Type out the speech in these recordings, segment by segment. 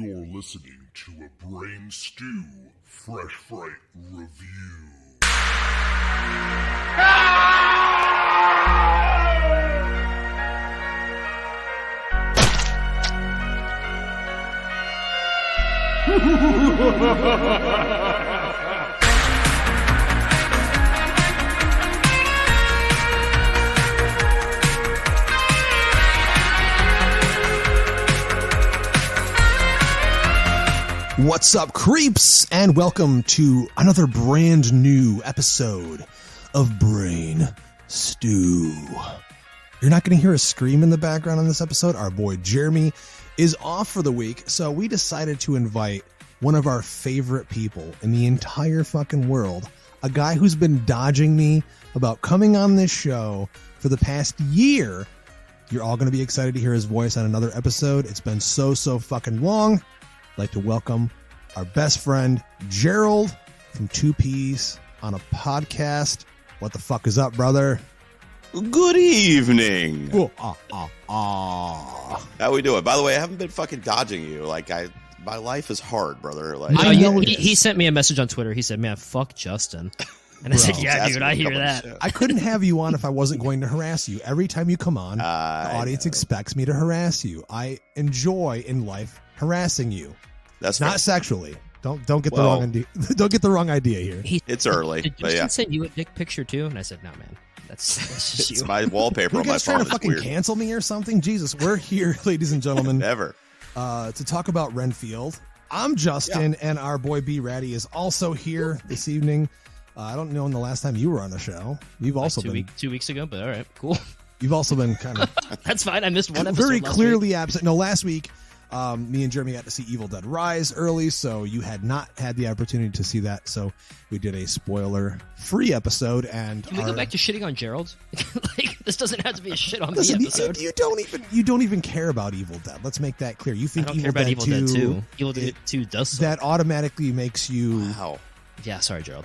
You're listening to a Brain Stew Fresh Fright Review. What's up, creeps, and welcome to another brand new episode of Brain Stew. You're not going to hear a scream in the background on this episode. Our boy Jeremy is off for the week, so we decided to invite one of our favorite people in the entire fucking world, a guy who's been dodging me about coming on this show for the past year. You're all going to be excited to hear his voice on another episode. It's been so fucking long. I'd like to welcome our best friend Gerald from Two Peas on a podcast. What the fuck is up, brother? Good evening. Oh, How we doing? By the way, I haven't been fucking dodging you. My life is hard, brother. He sent me a message on Twitter. He said, "Man, fuck Justin." And I said, "Yeah, dude, I hear that." I couldn't have you on if I wasn't going to harass you. Every time you come on, the audience expects me to harass you. I enjoy in life harassing you. That's not sexually. Don't get the wrong idea. Don't get the wrong idea here. It's early. Did Justin send you a dick picture too? And I said, "No, man, that's just it's you." my wallpaper You on my guys phone. trying to fucking cancel me or something? Jesus, we're here, ladies and gentlemen. Never. To talk about Renfield. I'm Justin, and our boy B Ratty is also here this evening. I don't know when the last time you were on the show. You've also been 2 weeks ago, but all right, cool. You've also been kind of that's fine. I missed one episode. Very clearly absent. No, last week. Me and Jeremy got to see Evil Dead Rise early, so you had not had the opportunity to see that. So we did a spoiler-free episode. And can we go back to shitting on Gerald? This doesn't have to be a shit on Listen, me episode. You don't even care about Evil Dead. Let's make that clear. You think Evil Dead 2? Evil Dead 2 does suck. That automatically makes you. Wow. Yeah, sorry, Gerald.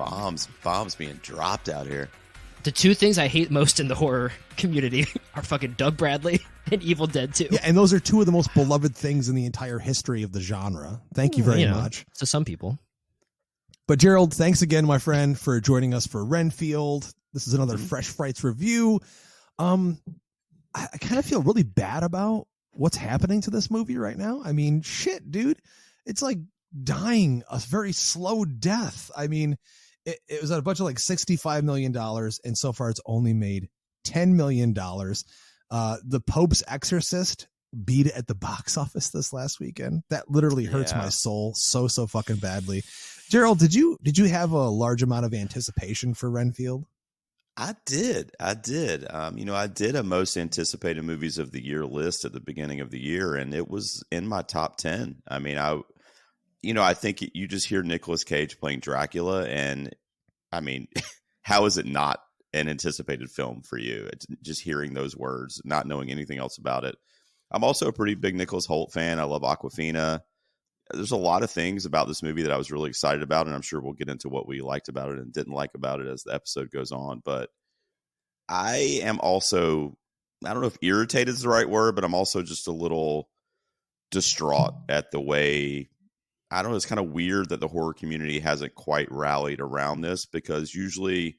Bombs being dropped out here. The two things I hate most in the horror community are fucking Doug Bradley and Evil Dead 2. Yeah, and those are two of the most beloved things in the entire history of the genre. Thank you very much. To some people. But Gerald, thanks again, my friend, for joining us for Renfield. This is another Fresh Frights review. I kind of feel really bad about what's happening to this movie right now. I mean, shit, dude. It's like dying a very slow death. I mean, it was at a budget of like $65 million, and so far it's only made $10 million. The Pope's Exorcist beat it at the box office this last weekend. That literally hurts my soul so fucking badly. Gerald, did you have a large amount of anticipation for Renfield? I did. I did a most anticipated movies of the year list at the beginning of the year, and it was in my top 10. I mean, I think you just hear Nicolas Cage playing Dracula, and I mean, how is it not an anticipated film for you? It's just hearing those words, not knowing anything else about it. I'm also a pretty big Nicholas Hoult fan. I love Awkwafina. There's a lot of things about this movie that I was really excited about, and I'm sure we'll get into what we liked about it and didn't like about it as the episode goes on. But I am also, I don't know if irritated is the right word, but I'm also just a little distraught at the way, I don't know, it's kind of weird that the horror community hasn't quite rallied around this, because usually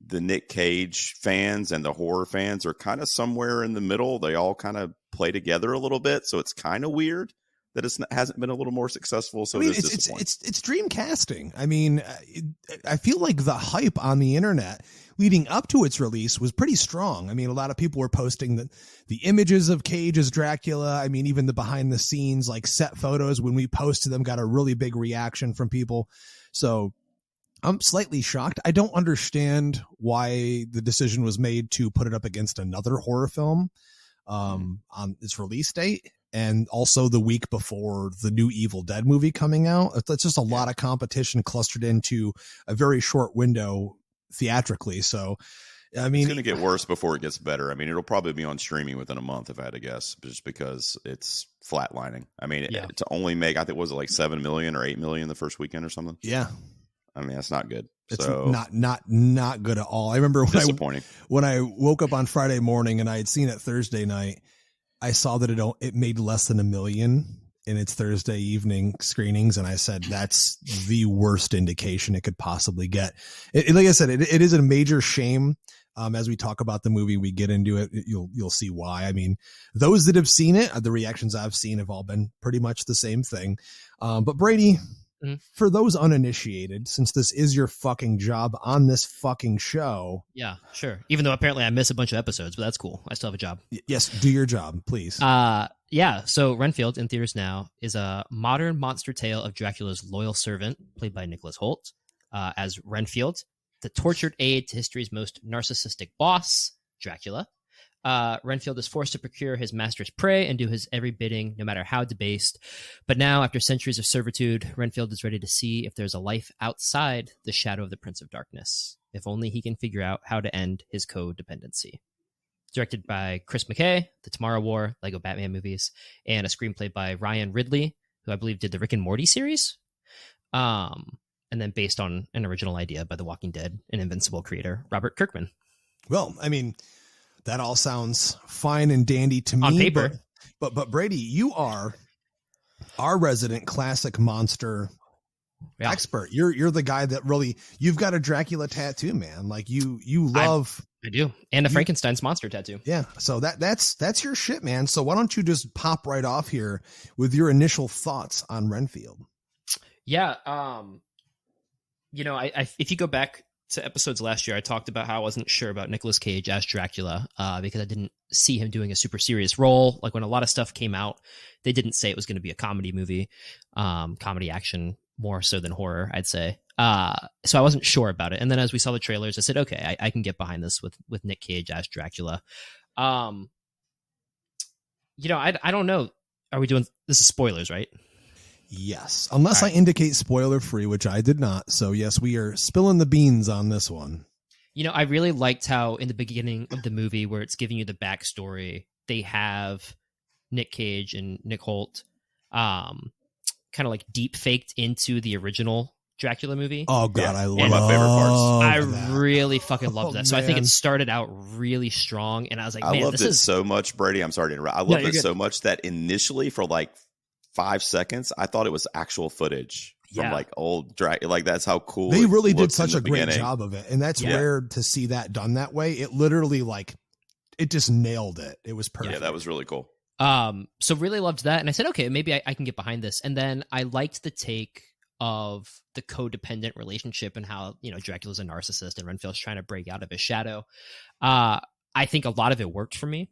the Nick Cage fans and the horror fans are kind of somewhere in the middle. They all kind of play together a little bit. So it's kind of weird that it hasn't been a little more successful. So it's dream casting. I mean, I feel like the hype on the internet leading up to its release was pretty strong. I mean, a lot of people were posting the images of Cage as Dracula. I mean, even the behind the scenes, like set photos, when we posted them, got a really big reaction from people. So I'm slightly shocked. I don't understand why the decision was made to put it up against another horror film on its release date, and also the week before the new Evil Dead movie coming out. It's just a lot of competition clustered into a very short window theatrically. So, I mean, it's going to get worse before it gets better. I mean, it'll probably be on streaming within a month, if I had to guess, just because it's flatlining. I mean, to only make, I think, was it like 7 million or 8 million the first weekend or something? Yeah. I mean, that's not good. It's not good at all. I remember when I woke up on Friday morning and I had seen it Thursday night, I saw that it made less than $1 million in its Thursday evening screenings, and I said that's the worst indication it could possibly get. Like I said, it is a major shame. As we talk about the movie, we get into it, you'll see why. I mean, those that have seen it, the reactions I've seen have all been pretty much the same thing. But Brady, for those uninitiated, since this is your fucking job on this fucking show. Yeah, sure. Even though apparently I miss a bunch of episodes, but that's cool. I still have a job. Yes, do your job, please. Yeah, so Renfield in theaters now is a modern monster tale of Dracula's loyal servant, played by Nicholas Hoult, as Renfield, the tortured aide to history's most narcissistic boss, Dracula. Renfield is forced to procure his master's prey and do his every bidding, no matter how debased. But now, after centuries of servitude, Renfield is ready to see if there's a life outside the shadow of the Prince of Darkness, if only he can figure out how to end his codependency. Directed by Chris McKay, The Tomorrow War, Lego Batman movies, and a screenplay by Ryan Ridley, who I believe did the Rick and Morty series. And then based on an original idea by The Walking Dead and Invincible creator Robert Kirkman. Well, I mean, that all sounds fine and dandy to me. On paper. But Brady, you are our resident classic monster expert. You're the guy that really, you've got a Dracula tattoo, man. Like you love. I do. And a Frankenstein's monster tattoo. Yeah. So that's your shit, man. So why don't you just pop right off here with your initial thoughts on Renfield? Yeah. You know, I if you go back to episodes last year, I talked about how I wasn't sure about Nicolas Cage as Dracula because I didn't see him doing a super serious role. Like when a lot of stuff came out, they didn't say it was going to be a comedy movie, comedy action more so than horror, I'd say. So I wasn't sure about it. And then as we saw the trailers, I said, okay, I can get behind this with Nick Cage as Dracula. You know, I don't know. Are we doing, this is spoilers, right? Yes, unless I indicate spoiler free, which I did not. So yes, we are spilling the beans on this one. You know, I really liked how in the beginning of the movie where it's giving you the backstory, they have Nick Cage and Nick Hoult kind of like deep faked into the original Dracula movie. Oh God, I love one of my favorite parts. I really fucking love that. So I think it started out really strong, and I was like, man, I loved it so much, Brady. I'm sorry to interrupt. I loved it so much that initially for like 5 seconds, I thought it was actual footage from like old Dracula. Like that's how cool they really did such a great job of it, and that's rare to see that done that way. It literally it just nailed it. It was perfect. Yeah, that was really cool. So really loved that, and I said, okay, maybe I can get behind this. And then I liked the take of the codependent relationship and how, you know, Dracula's a narcissist and Renfield's trying to break out of his shadow. I think a lot of it worked for me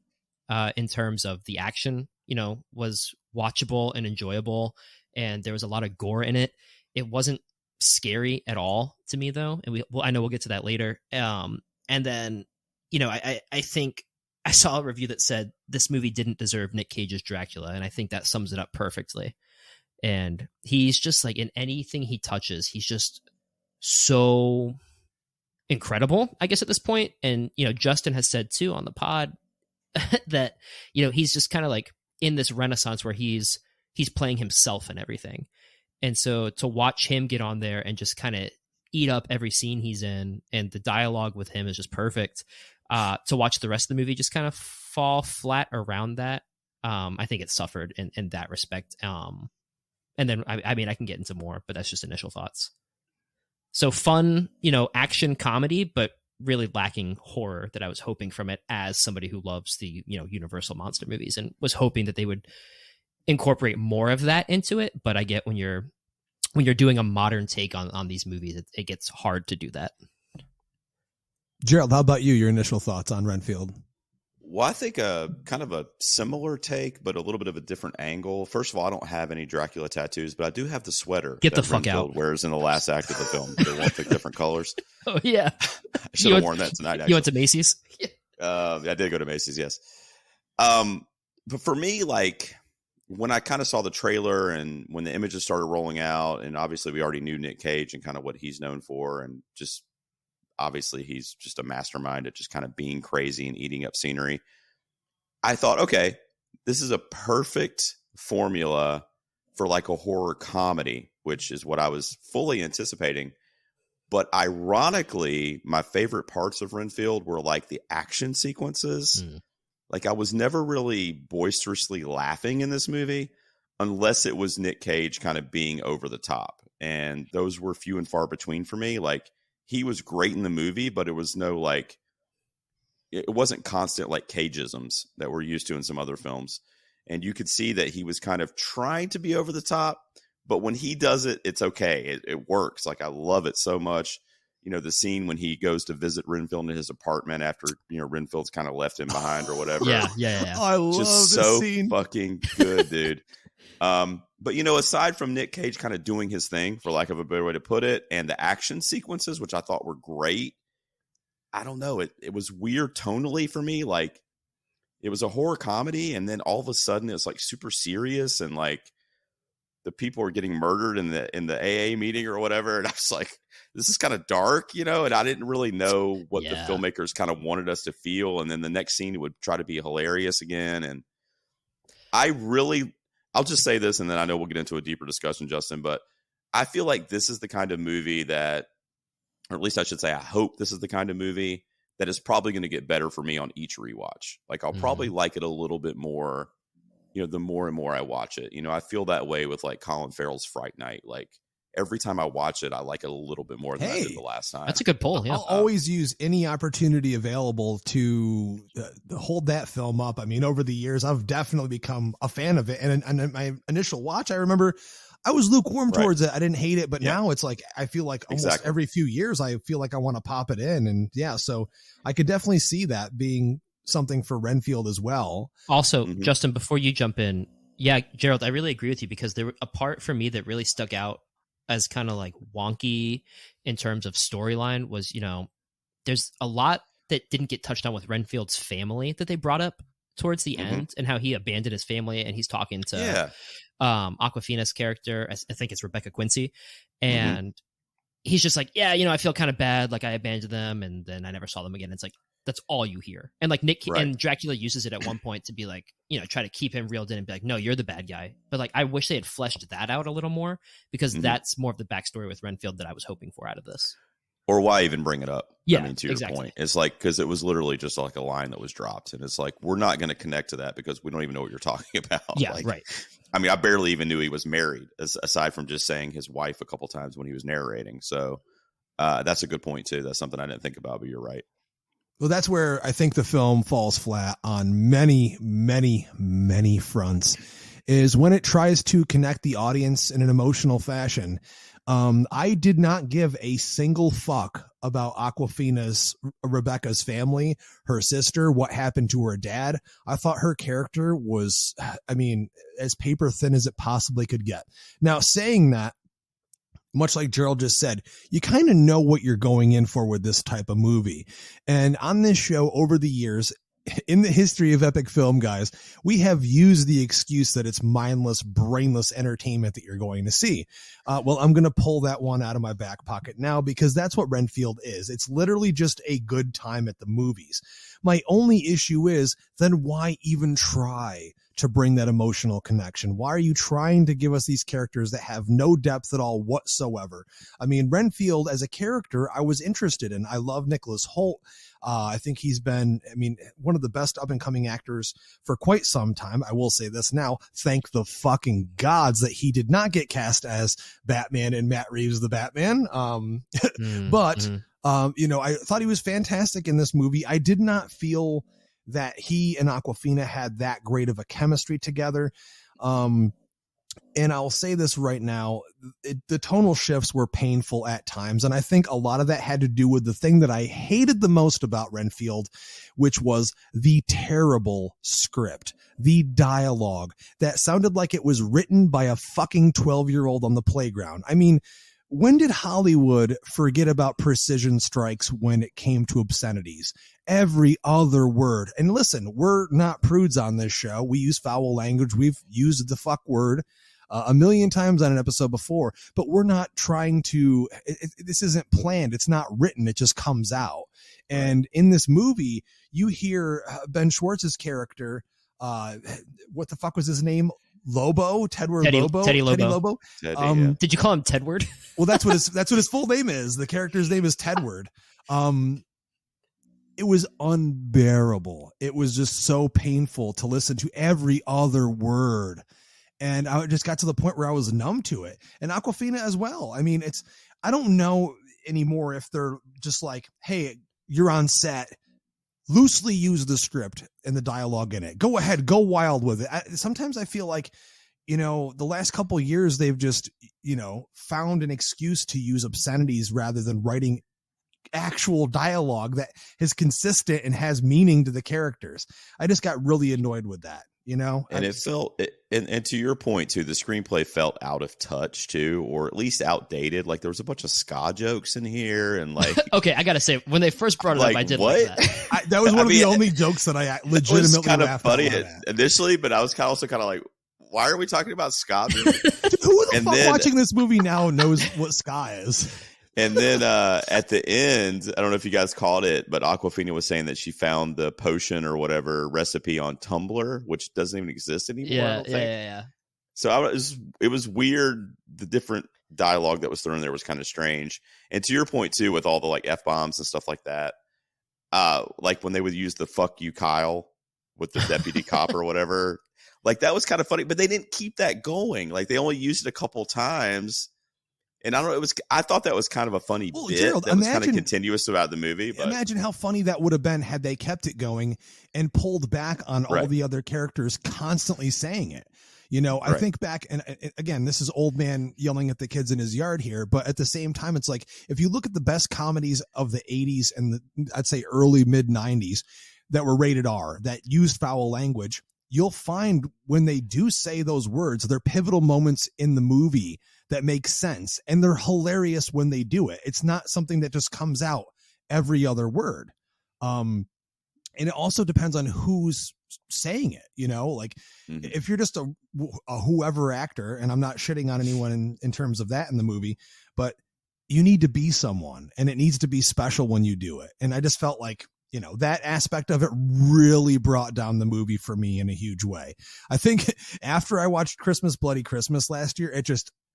in terms of the action, you know, was watchable and enjoyable, and there was a lot of gore in it. It wasn't scary at all to me, though, and I know we'll get to that later. And then, you know, I think I saw a review that said this movie didn't deserve Nick Cage's Dracula, and I think that sums it up perfectly. And he's just like, in anything he touches, he's just so incredible, I guess, at this point. And, you know, Justin has said too on the pod that, you know, he's just kind of like in this renaissance where he's playing himself and everything. And so to watch him get on there and just kind of eat up every scene he's in, and the dialogue with him is just perfect. To watch the rest of the movie just kind of fall flat around that, I think it suffered in that respect. And then, I mean, I can get into more, but that's just initial thoughts. So fun, you know, action comedy, but really lacking horror that I was hoping from it as somebody who loves the, you know, Universal monster movies, and was hoping that they would incorporate more of that into it. But I get when you're doing a modern take on these movies, it gets hard to do that. Gerald, how about you? Your initial thoughts on Renfield? Well, I think kind of a similar take, but a little bit of a different angle. First of all, I don't have any Dracula tattoos, but I do have the sweater. Get the fuck out. Wears in the last act of the film. They won't pick different colors. Oh yeah, I should have worn that tonight. Actually. You went to Macy's? I did go to Macy's. Yes. But for me, like when I kind of saw the trailer and when the images started rolling out, and obviously we already knew Nick Cage and kind of what he's known for, and just obviously he's just a mastermind at just kind of being crazy and eating up scenery. I thought, okay, this is a perfect formula for like a horror comedy, which is what I was fully anticipating. But ironically, my favorite parts of Renfield were like the action sequences. Like I was never really boisterously laughing in this movie unless it was Nick Cage kind of being over the top. And those were few and far between for me. Like, he was great in the movie, but it was no, like, it wasn't constant like Cageisms that we're used to in some other films. And you could see that he was kind of trying to be over the top, but when he does it, it's okay. It works. Like, I love it so much. You know, the scene when he goes to visit Renfield in his apartment after, you know, Renfield's kind of left him behind or whatever. Yeah. I love Just this so scene. fucking good, dude. But, you know, aside from Nick Cage kind of doing his thing, for lack of a better way to put it, and the action sequences, which I thought were great, I don't know. It was weird tonally for me. Like, it was a horror comedy, and then all of a sudden it was like super serious, and like the people are getting murdered in the AA meeting or whatever. And I was like, this is kind of dark, you know, and I didn't really know what the filmmakers kind of wanted us to feel. And then the next scene would try to be hilarious again. And I'll just say this, and then I know we'll get into a deeper discussion, Justin, but I feel like this is the kind of movie that, or at least I should say, I hope this is the kind of movie that is probably going to get better for me on each rewatch. Like, I'll probably like it a little bit more, you know, the more and more I watch it. You know, I feel that way with like Colin Farrell's Fright Night. Like, every time I watch it, I like it a little bit more than I did the last time. That's a good pull. Yeah. I'll always use any opportunity available to hold that film up. I mean, over the years, I've definitely become a fan of it. And in my initial watch, I remember I was lukewarm towards it. I didn't hate it, but now it's like, I feel like almost every few years, I feel like I want to pop it in. And yeah, so I could definitely see that being something for Renfield as well. Also, Justin, before you jump in, yeah, Gerald, I really agree with you, because there a part for me that really stuck out as kind of like wonky in terms of storyline was, you know, there's a lot that didn't get touched on with Renfield's family that they brought up towards the end, and how he abandoned his family, and he's talking to Awkwafina's character, I think it's Rebecca Quincy, and he's just like, yeah, you know, I feel kind of bad, like I abandoned them and then I never saw them again. It's like, that's all you hear. And like Nick and Dracula uses it at one point to be like, you know, try to keep him reeled in and be like, no, you're the bad guy. But like, I wish they had fleshed that out a little more, because that's more of the backstory with Renfield that I was hoping for out of this. Or why even bring it up? Yeah, I mean, to your point, it's like, because it was literally just like a line that was dropped, and it's like, we're not going to connect to that because we don't even know what you're talking about. Yeah, like, right. I mean, I barely even knew he was married, aside from just saying his wife a couple times when he was narrating. So that's a good point too. That's something I didn't think about, but you're right. Well, that's where I think the film falls flat on many, many, many fronts, is when it tries to connect the audience in an emotional fashion. I did not give a single fuck about Rebecca's family, her sister, what happened to her dad. I thought her character was, I mean, as paper thin as it possibly could get. Now, saying that, much like Gerald just said, you kind of know what you're going in for with this type of movie. And on this show over the years, in the history of epic film, guys, we have used the excuse that it's mindless, brainless entertainment that you're going to see. Well, I'm going to pull that one out of my back pocket now, because that's what Renfield is. It's literally just a good time at the movies. My only issue is, then why even try to bring that emotional connection? Why are you trying to give us these characters that have no depth at all whatsoever? I mean, Renfield as a character, I was interested in. I love Nicholas Hoult. I think he's been, I mean, one of the best up and coming actors for quite some time. I will say this now, thank the fucking gods that he did not get cast as Batman and Matt Reeves the Batman. You know, I thought he was fantastic in this movie. I did not feel that he and Awkwafina had that great of a chemistry together. And I'll say this right now, the tonal shifts were painful at times. And I think a lot of that had to do with the thing that I hated the most about Renfield, which was the terrible script, the dialogue that sounded like it was written by a fucking 12-year-old on the playground. I mean, when did Hollywood forget about precision strikes when it came to obscenities? Every other word. And listen, we're not prudes on this show. We use foul language. We've used the fuck word a million times on an episode before, but we're not trying to, this isn't planned. It's not written. It just comes out. And in this movie, you hear Ben Schwartz's character, what the fuck was his name? Lobo, Teddy Lobo. Teddy Lobo. Did you call him Tedward? Well, that's what his full name is. The character's name is Tedward. It was unbearable. It was just so painful to listen to every other word. And I just got to the point where I was numb to it. And Awkwafina as well. I mean, I don't know anymore if they're just like, hey, you're on set, loosely use the script and the dialogue in it. Go ahead, go wild with it. Sometimes I feel like, the last couple of years, they've just, found an excuse to use obscenities rather than writing actual dialogue that is consistent and has meaning to the characters. I just got really annoyed with that, And it felt, and to your point too, the screenplay felt out of touch too, or at least outdated. Like there was a bunch of ska jokes in here, and like, okay, I gotta say, when they first brought it up, I did what? like that. That was one of the only jokes that I legitimately kind of laughed funny at initially, but I was also kind of like, why are we talking about ska? Dude, who the fuck watching this movie now knows what ska is? And then at the end, I don't know if you guys caught it, but Awkwafina was saying that she found the potion or whatever recipe on Tumblr, which doesn't even exist anymore. Yeah. So it was weird. The different dialogue that was thrown there was kind of strange. And to your point too, with all the like F-bombs and stuff like that, like when they would use the "fuck you, Kyle" with the deputy cop or whatever, like that was kind of funny. But they didn't keep that going. Like they only used it a couple times. And I don't know, I thought that was kind of a funny bit Gerald, that was kind of continuous throughout the movie. But imagine how funny that would have been had they kept it going and pulled back on all the other characters constantly saying it. I think back, and again, this is old man yelling at the kids in his yard here, but at the same time, it's like, if you look at the best comedies of the 80s and I'd say early mid 90s that were rated R, that used foul language, you'll find when they do say those words, they're pivotal moments in the movie that makes sense. And they're hilarious when they do it. It's not something that just comes out every other word. And it also depends on who's saying it, like if you're just a whoever actor, and I'm not shitting on anyone in terms of that in the movie, but you need to be someone and it needs to be special when you do it. And I just felt like, that aspect of it really brought down the movie for me in a huge way. I think after I watched Christmas Bloody Christmas last year,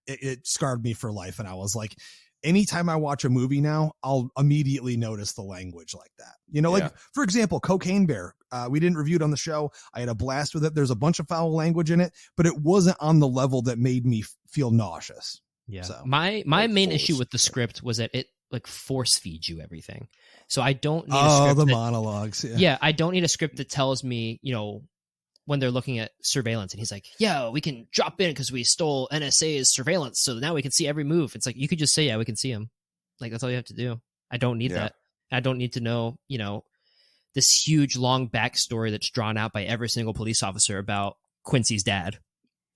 it scarred me for life. And I was like, anytime I watch a movie now, I'll immediately notice the language like that. Like, for example, Cocaine Bear. We didn't review it on the show. I had a blast with it. There's a bunch of foul language in it, but it wasn't on the level that made me feel nauseous. Yeah. So, my main issue with the script was that it like force feeds you everything. So I don't need a script. The monologues. Yeah. I don't need a script that tells me, when they're looking at surveillance and he's like, yeah, we can drop in because we stole NSA's surveillance. So now we can see every move. It's like, you could just say, yeah, we can see him. Like, that's all you have to do. I don't need that. I don't need to know, this huge long backstory that's drawn out by every single police officer about Quincy's dad.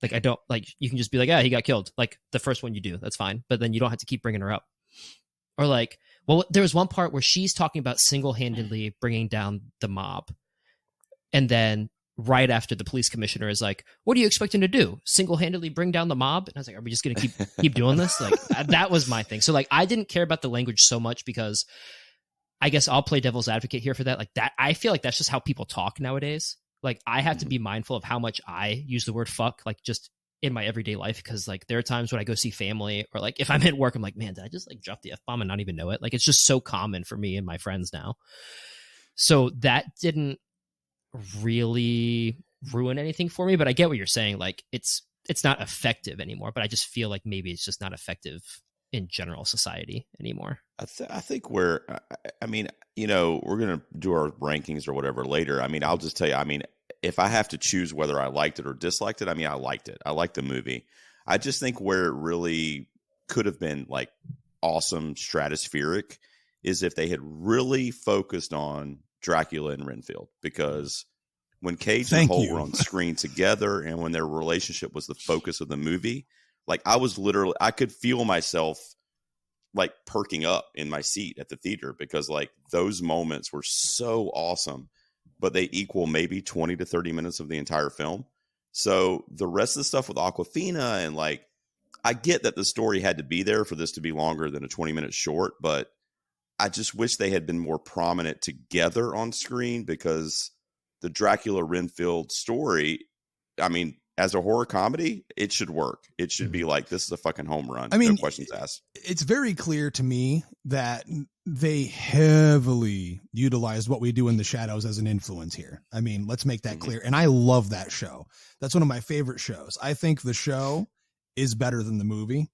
Like, I don't like, you can just be like, yeah, he got killed. Like the first one you do, that's fine. But then you don't have to keep bringing her up. Or like, well, there was one part where she's talking about single-handedly bringing down the mob. And then right after the police commissioner is like, what are you expecting to do? Single-handedly bring down the mob? And I was like, are we just going to keep doing this? Like, that was my thing. So like, I didn't care about the language so much because I guess I'll play devil's advocate here for that. Like that, I feel like that's just how people talk nowadays. Like I have to be mindful of how much I use the word fuck, like just in my everyday life. Cause like there are times when I go see family or like if I'm at work, I'm like, man, did I just like drop the F-bomb and not even know it? Like, it's just so common for me and my friends now. So that didn't really ruin anything for me, but I get what you're saying. Like it's not effective anymore, but I just feel like maybe it's just not effective in general society anymore. I think we're going to do our rankings or whatever later. I mean, I'll just tell you, I mean, if I have to choose whether I liked it or disliked it, I mean, I liked it. I liked the movie. I just think where it really could have been like awesome stratospheric is if they had really focused on Dracula and Renfield, because when Cage and Holt were on screen together and when their relationship was the focus of the movie, like I could feel myself like perking up in my seat at the theater because like those moments were so awesome, but they equal maybe 20 to 30 minutes of the entire film. So the rest of the stuff with Awkwafina and like, I get that the story had to be there for this to be longer than a 20-minute short, but I just wish they had been more prominent together on screen because the Dracula Renfield story, I mean, as a horror comedy, it should work. It should be like, this is a fucking home run. I mean, no questions asked. It's very clear to me that they heavily utilized What We Do in the Shadows as an influence here. I mean, let's make that clear. And I love that show. That's one of my favorite shows. I think the show is better than the movie.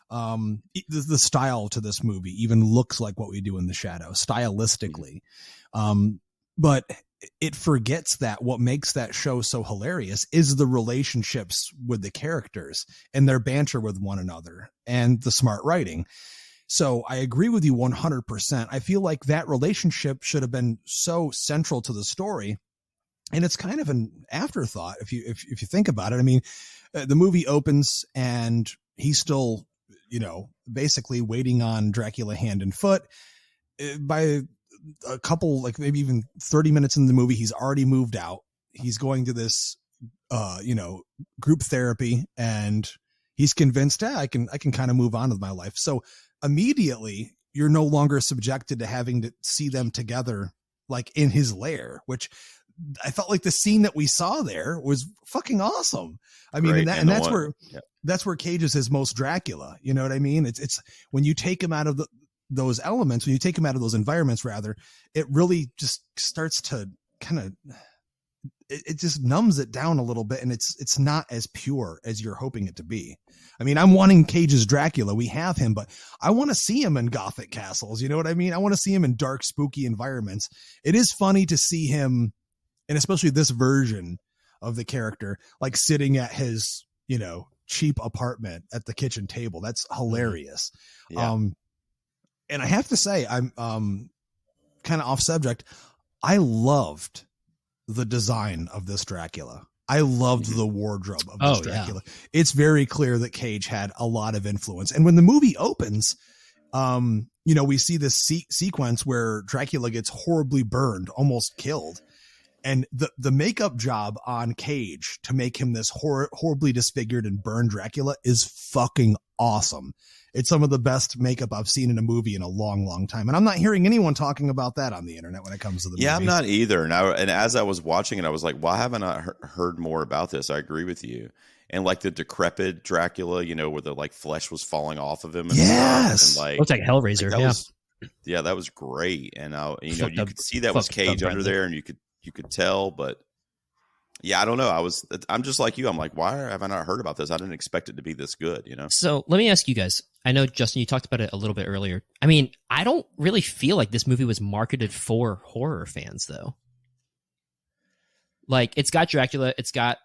The style to this movie even looks like What We Do in the Shadows stylistically. But it forgets that what makes that show so hilarious is the relationships with the characters and their banter with one another and the smart writing. So I agree with you 100%. I feel like that relationship should have been so central to the story. And it's kind of an afterthought if you think about it. I mean, the movie opens and he's still, basically waiting on Dracula hand and foot. By a couple, like maybe even 30 minutes in the movie, he's already moved out. He's going to this, group therapy, and he's convinced, I can kind of move on with my life. So immediately you're no longer subjected to having to see them together, like in his lair, which I felt like the scene that we saw there was fucking awesome. I mean, that's where Cage is his most Dracula. You know what I mean? It's when you take him out of those elements, when you take him out of those environments, rather, it really just starts to kind of, it just numbs it down a little bit. And it's not as pure as you're hoping it to be. I mean, I'm wanting Cage's Dracula. We have him, but I want to see him in Gothic castles. You know what I mean? I want to see him in dark, spooky environments. It is funny to see him, and especially this version of the character, like sitting at his, cheap apartment at the kitchen table. That's hilarious. Yeah. And I have to say, I'm kind of off subject. I loved the design of this Dracula. I loved the wardrobe of this Dracula. Yeah. It's very clear that Cage had a lot of influence. And when the movie opens, we see this sequence where Dracula gets horribly burned, almost killed. And the makeup job on Cage to make him this horribly disfigured and burned Dracula is fucking awesome. It's some of the best makeup I've seen in a movie in a long, long time. And I'm not hearing anyone talking about that on the internet when it comes to the movie. Yeah, I'm not either. And as I was watching it, I was like, why haven't I heard more about this? I agree with you. And like the decrepit Dracula, where the like flesh was falling off of him. And yes. Stuff, and like, looks like Hellraiser. That was great. And you could see that was Cage under there, and you could tell, but yeah, I don't know. I'm just like you. I'm like, why have I not heard about this? I didn't expect it to be this good, So let me ask you guys. I know, Justin, you talked about it a little bit earlier. I mean, I don't really feel like this movie was marketed for horror fans, though. Like, it's got Dracula, it's got,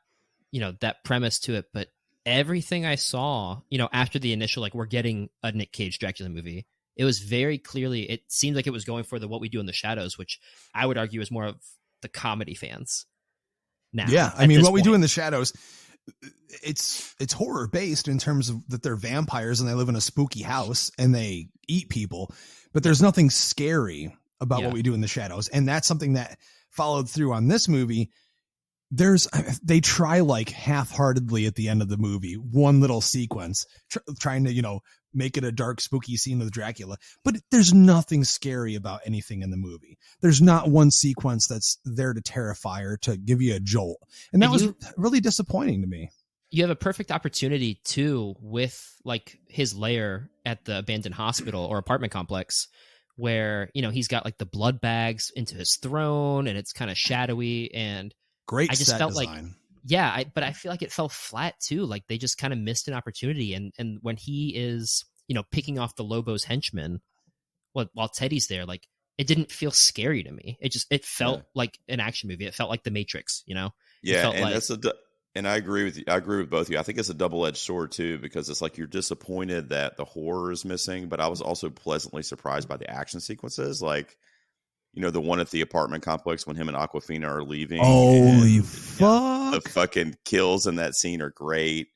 that premise to it, but everything I saw, after the initial, like, we're getting a Nick Cage Dracula movie, it was very clearly, it seemed like it was going for the What We Do in the Shadows, which I would argue is more of the comedy fans. Now, yeah, I mean, What We Do in the Shadows, it's horror based in terms of that they're vampires and they live in a spooky house and they eat people, but there's nothing scary about What We Do in the Shadows. And that's something that followed through on this movie. They try like half-heartedly at the end of the movie, one little sequence trying to, make it a dark, spooky scene with Dracula, but there's nothing scary about anything in the movie. There's not one sequence that's there to terrify or to give you a jolt. And that was really disappointing to me. You have a perfect opportunity too with like his lair at the abandoned hospital or apartment complex where, he's got like the blood bags into his throne and it's kind of shadowy and great. I just felt design. But I feel like it fell flat too. Like they just kind of missed an opportunity. And when he is, picking off the Lobo's henchmen, while Teddy's there, like it didn't feel scary to me. It felt like an action movie. It felt like The Matrix, Yeah, and and I agree with you. I agree with both of you. I think it's a double-edged sword too, because it's like you're disappointed that the horror is missing, but I was also pleasantly surprised by the action sequences, like. The one at the apartment complex when him and Awkwafina are leaving. Holy fuck. The fucking kills in that scene are great.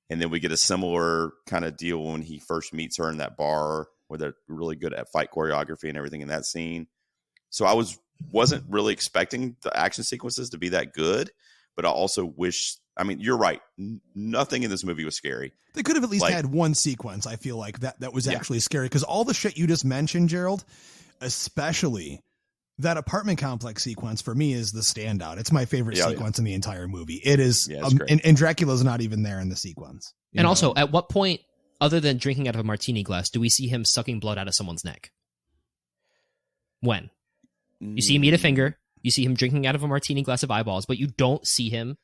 And then we get a similar kind of deal when he first meets her in that bar where they're really good at fight choreography and everything in that scene. So I wasn't really expecting the action sequences to be that good, but I also wish, you're right. Nothing in this movie was scary. They could have at least had one sequence. I feel like that was actually scary, because all the shit you just mentioned, Gerald, especially that apartment complex sequence for me is the standout. It's my favorite sequence in the entire movie. It is, and Dracula's not even there in the sequence. And also, at what point, other than drinking out of a martini glass, do we see him sucking blood out of someone's neck? When you see him eat a finger, you see him drinking out of a martini glass of eyeballs, but you don't see him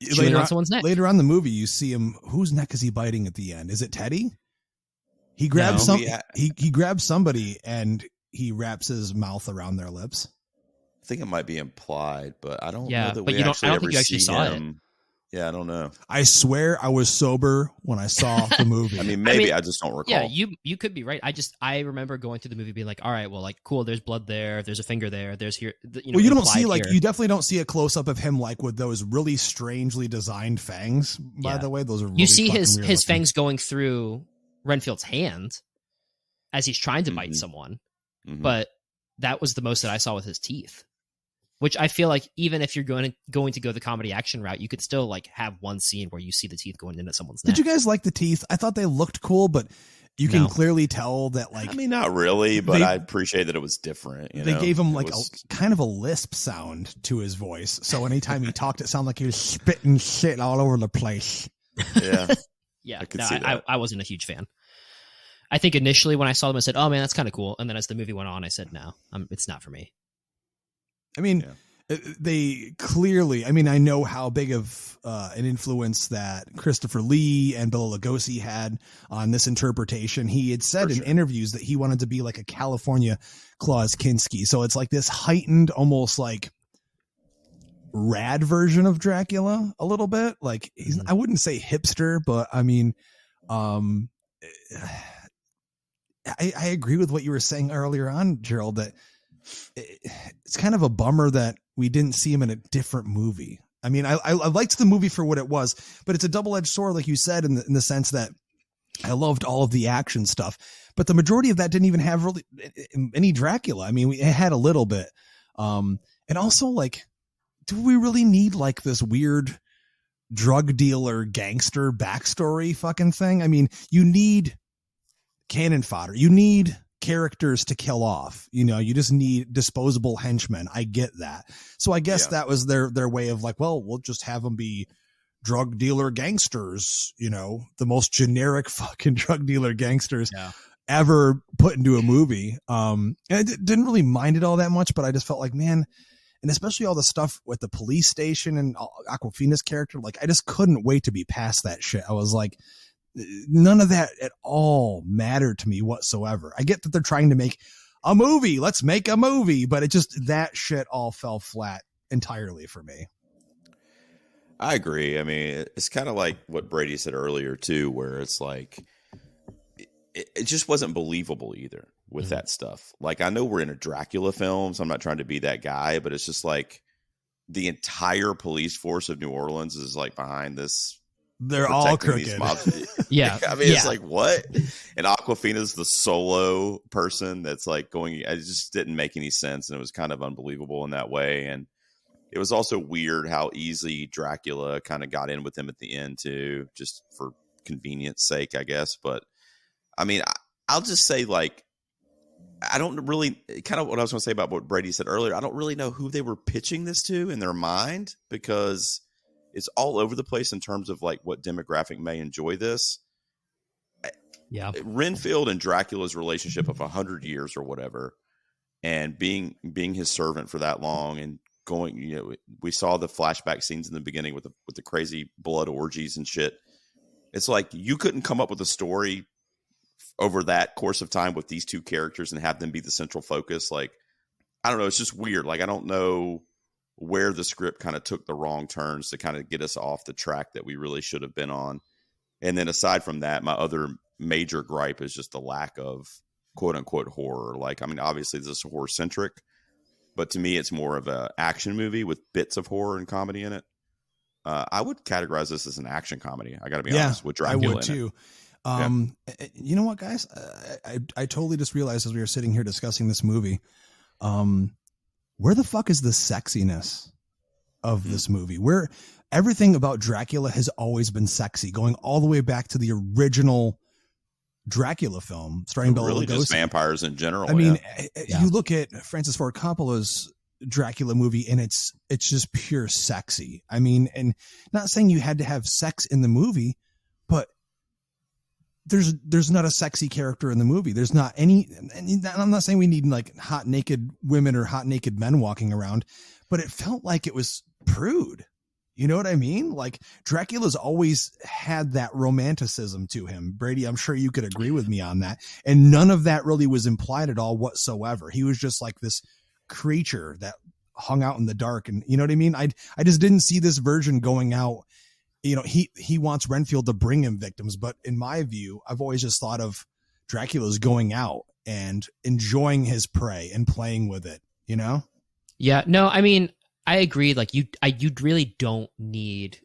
chewing on someone's neck. Later on in the movie, you see him. Whose neck is he biting at the end? Is it Teddy? He grabs he grabs somebody and he wraps his mouth around their lips. I think it might be implied, but I don't know that but we I actually don't ever think you actually see saw him. it. Yeah, I don't know. I swear I was sober when I saw the movie. I mean, maybe I just don't recall. Yeah, you could be right. I remember going through the movie being like, all right, well, like, cool, there's blood there, there's a finger there, there's here. You know, well, you don't see here. you definitely don't see a close up of him like with those really strangely designed fangs. By the way, those are really you see his looking. fangs going through Renfield's hand as he's trying to bite someone, but that was the most that I saw with his teeth. Which I feel like even if you're going to go the comedy action route, you could still like have one scene where you see the teeth going into someone's neck. Did you guys like the teeth? I thought they looked cool, but you can clearly tell that like. I mean, not really, but I appreciate that it was different. They gave him like a kind of a lisp sound to his voice, so anytime he talked, it sounded like he was spitting shit all over the place. Yeah, yeah. I could see that. I wasn't a huge fan. I think initially when I saw them, I said, "Oh man, that's kind of cool," and then as the movie went on, I said, "No, it's not for me." I mean, they clearly, I mean, I know how big of an influence that Christopher Lee and Bela Lugosi had on this interpretation. He had said in interviews that he wanted to be like a California Klaus Kinski. So it's like this heightened, almost like rad version of Dracula a little bit. Like I wouldn't say hipster, but I mean, I agree with what you were saying earlier on, Gerald, that it's kind of a bummer that we didn't see him in a different movie. I mean, I liked the movie for what it was, but it's a double-edged sword, like you said, in the sense that I loved all of the action stuff, but the majority of that didn't even have really any Dracula. I mean, it had a little bit. And also, like, do we really need like this weird drug dealer gangster backstory fucking thing? I mean, you need cannon fodder. You need characters to kill off, you know, you just need disposable henchmen. I get that. So I guess that was their way of like, well, we'll just have them be drug dealer gangsters, you know, the most generic fucking drug dealer gangsters ever put into a movie. And I didn't really mind it all that much, but I just felt like, man, and especially all the stuff with the police station and Awkwafina's character, like I just couldn't wait to be past that shit. I was like, none of that at all mattered to me whatsoever. I get that they're trying to make a movie. Let's make a movie. But it just, that shit all fell flat entirely for me. I agree. I mean, it's kind of like what Brady said earlier too, where it's like, it just wasn't believable either with that stuff. Like, I know we're in a Dracula film, so I'm not trying to be that guy, but it's just like the entire police force of New Orleans is like behind this. They're all crooked. Yeah. I mean, it's like, what? And Awkwafina's the solo person that's like going, it just didn't make any sense. And it was kind of unbelievable in that way. And it was also weird how easy Dracula kind of got in with him at the end too, just for convenience sake, I guess. But I mean, I'll just say, like, I don't really, kind of what I was going to say about what Brady said earlier. I don't really know who they were pitching this to in their mind, because it's all over the place in terms of like what demographic may enjoy this. Yeah. Renfield and Dracula's relationship of 100 years or whatever, and being his servant for that long, and going, you know, we saw the flashback scenes in the beginning with the crazy blood orgies and shit. It's like, you couldn't come up with a story over that course of time with these two characters and have them be the central focus. Like, I don't know. It's just weird. Like, I don't know where the script kind of took the wrong turns to kind of get us off the track that we really should have been on. And then aside from that, my other major gripe is just the lack of quote unquote horror. Like, I mean, obviously this is horror centric, but to me, it's more of a action movie with bits of horror and comedy in it. I would categorize this as an action comedy. I gotta be honest with Dracula. I would too. You know what, guys, I totally just realized as we were sitting here discussing this movie, where the fuck is the sexiness of this movie? Where everything about Dracula has always been sexy, going all the way back to the original Dracula film starring Bela Lugosi. Just vampires in general. I mean, you look at Francis Ford Coppola's Dracula movie and it's just pure sexy. I mean, and not saying you had to have sex in the movie, but there's not a sexy character in the movie. There's not any, and I'm not saying we need like hot naked women or hot naked men walking around, but it felt like it was prude. You know what I mean? Like Dracula's always had that romanticism to him. Brady, I'm sure you could agree with me on that. And none of that really was implied at all whatsoever. He was just like this creature that hung out in the dark. And you know what I mean? I just didn't see this version going out. You know, he wants Renfield to bring him victims, but in my view, I've always just thought of Dracula's going out and enjoying his prey and playing with it, you know? Yeah, no, I mean, I agree. Like you really don't need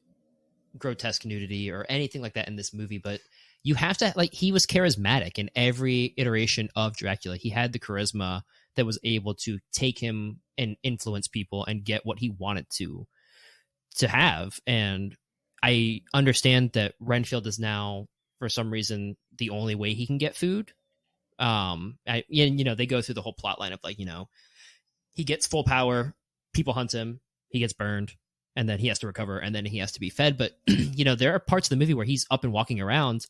grotesque nudity or anything like that in this movie, but you have to, like, he was charismatic in every iteration of Dracula. He had the charisma that was able to take him and influence people and get what he wanted to have. And I understand that Renfield is now, for some reason, the only way he can get food. They go through the whole plot line of like, he gets full power, people hunt him, he gets burned, and then he has to recover, and then he has to be fed. But, there are parts of the movie where he's up and walking around,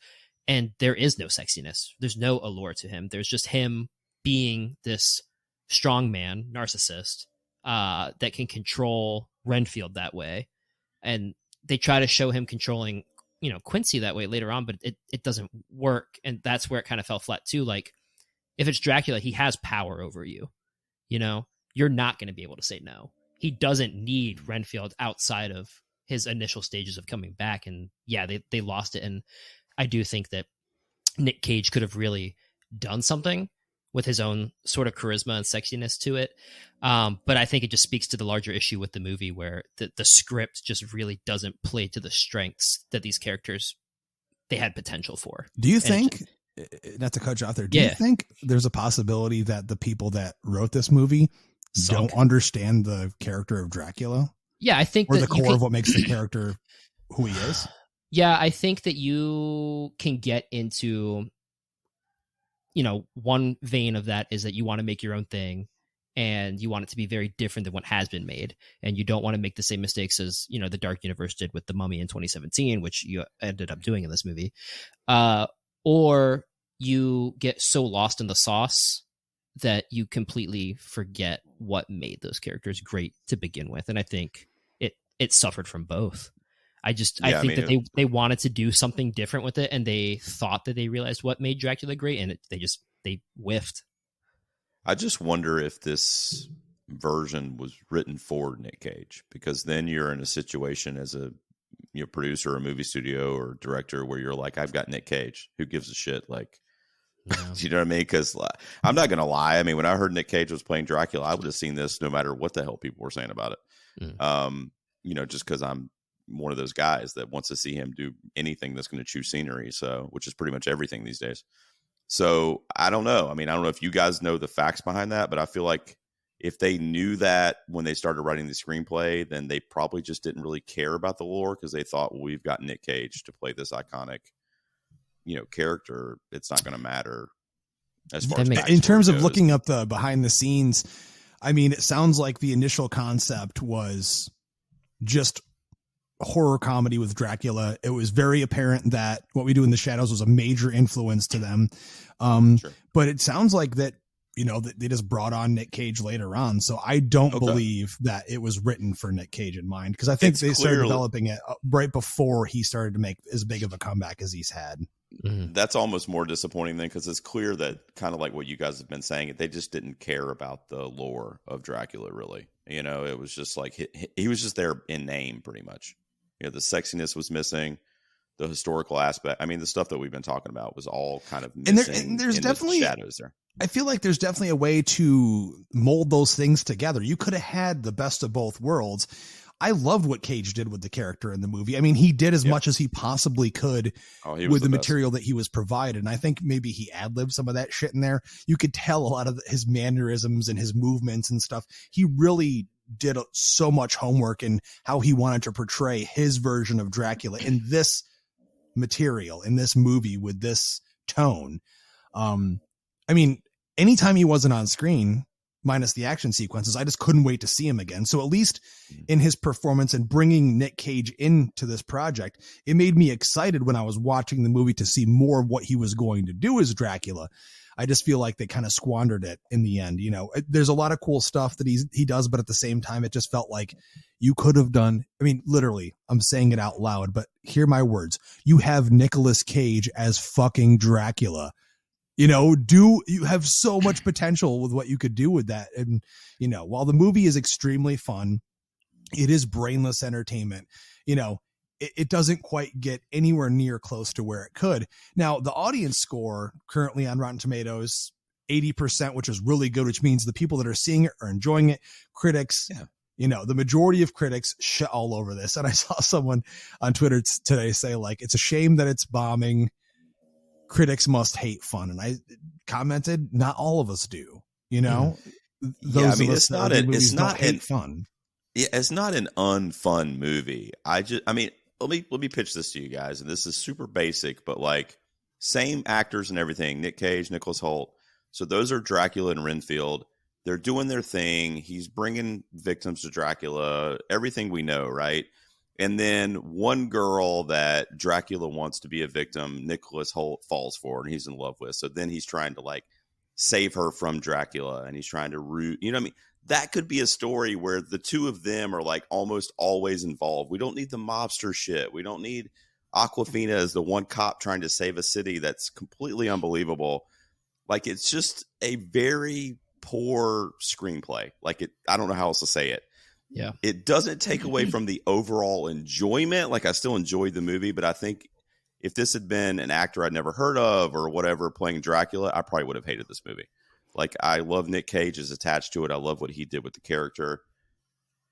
and there is no sexiness. There's no allure to him. There's just him being this strong man, narcissist, that can control Renfield that way. And they try to show him controlling, Quincy that way later on, but it doesn't work. And that's where it kind of fell flat too. Like, if it's Dracula, he has power over you. You're not going to be able to say no. He doesn't need Renfield outside of his initial stages of coming back. And yeah, they lost it. And I do think that Nick Cage could have really done something with his own sort of charisma and sexiness to it. But I think it just speaks to the larger issue with the movie where the script just really doesn't play to the strengths that these characters, they had potential for. Do you think, not to cut you off there, do you think there's a possibility that the people that wrote this movie don't understand the character of Dracula? Yeah, I think or the core of what makes the character who he is. Yeah, I think that you can get into, one vein of that is that you want to make your own thing and you want it to be very different than what has been made. And you don't want to make the same mistakes as, the Dark Universe did with The Mummy in 2017, which you ended up doing in this movie. Or you get so lost in the sauce that you completely forget what made those characters great to begin with. And I think it suffered from both. I think that they wanted to do something different with it, and they thought that they realized what made Dracula great, and they whiffed. I just wonder if this version was written for Nick Cage, because then you're in a situation as a producer or a movie studio or director where you're like, I've got Nick Cage. Who gives a shit? Like, you know what I mean? Because I'm not going to lie. I mean, when I heard Nick Cage was playing Dracula, I would have seen this no matter what the hell people were saying about it. Just because I'm one of those guys that wants to see him do anything that's going to chew scenery. So, which is pretty much everything these days. So I don't know. I mean, I don't know if you guys know the facts behind that, but I feel like if they knew that when they started writing the screenplay, then they probably just didn't really care about the lore, because they thought, well, we've got Nick Cage to play this iconic, character. It's not going to matter as far as in terms of looking up the behind the scenes. I mean, it sounds like the initial concept was just horror comedy with Dracula. It was very apparent that What We Do in the Shadows was a major influence to them. Sure. But it sounds like that, that they just brought on Nick Cage later on. So I don't believe that it was written for Nick Cage in mind, because I think they started developing it right before he started to make as big of a comeback as he's had. Mm-hmm. That's almost more disappointing then, because it's clear that, kind of like what you guys have been saying, they just didn't care about the lore of Dracula, really. It was just like he was just there in name, pretty much. The sexiness was missing, the historical aspect. I mean, the stuff that we've been talking about was all kind of missing. And there's definitely the shadows there. I feel like there's definitely a way to mold those things together. You could have had the best of both worlds. I loved what Cage did with the character in the movie. I mean, he did as much as he possibly could with the material that he was provided. And I think maybe he ad-libbed some of that shit in there. You could tell a lot of his mannerisms and his movements and stuff. He really did so much homework in how he wanted to portray his version of Dracula in this material, in this movie, with this tone. I mean, anytime he wasn't on screen, minus the action sequences. I just couldn't wait to see him again. So at least in his performance and bringing Nick Cage into this project, it made me excited when I was watching the movie to see more of what he was going to do as Dracula. I just feel like they kind of squandered it in the end. You know, there's a lot of cool stuff that he does, but at the same time, it just felt like you could have done. I mean, literally, I'm saying it out loud, but hear my words. You have Nicolas Cage as fucking Dracula. You know, you have so much potential with what you could do with that. And, you know, while the movie is extremely fun, it is brainless entertainment. You know, it doesn't quite get anywhere near close to where it could. Now, the audience score currently on Rotten Tomatoes, 80%, which is really good, which means the people that are seeing it are enjoying it. Critics, you know, the majority of critics shit all over this. And I saw someone on Twitter today say, like, it's a shame that it's bombing. Critics must hate fun. And I commented, not all of us do, you know? Yeah, I mean, it's not hate fun. Yeah, it's not an unfun movie. I mean, let me pitch this to you guys, and this is super basic, but like same actors and everything. Nick Cage, Nicholas Hoult. So those are Dracula and Renfield. They're doing their thing. He's bringing victims to Dracula. Everything we know, right? And then one girl that Dracula wants to be a victim, Nicholas Hoult falls for, and he's in love with. So then he's trying to like save her from Dracula, and he's trying to root. You know what I mean? That could be a story where the two of them are like almost always involved. We don't need the mobster shit. We don't need Aquafina as the one cop trying to save a city. That's completely unbelievable. Like, it's just a very poor screenplay. Like, I don't know how else to say it. Yeah. It doesn't take away from the overall enjoyment. Like, I still enjoyed the movie, but I think if this had been an actor I'd never heard of or whatever playing Dracula, I probably would have hated this movie. Like, I love Nick Cage is attached to it. I love what he did with the character.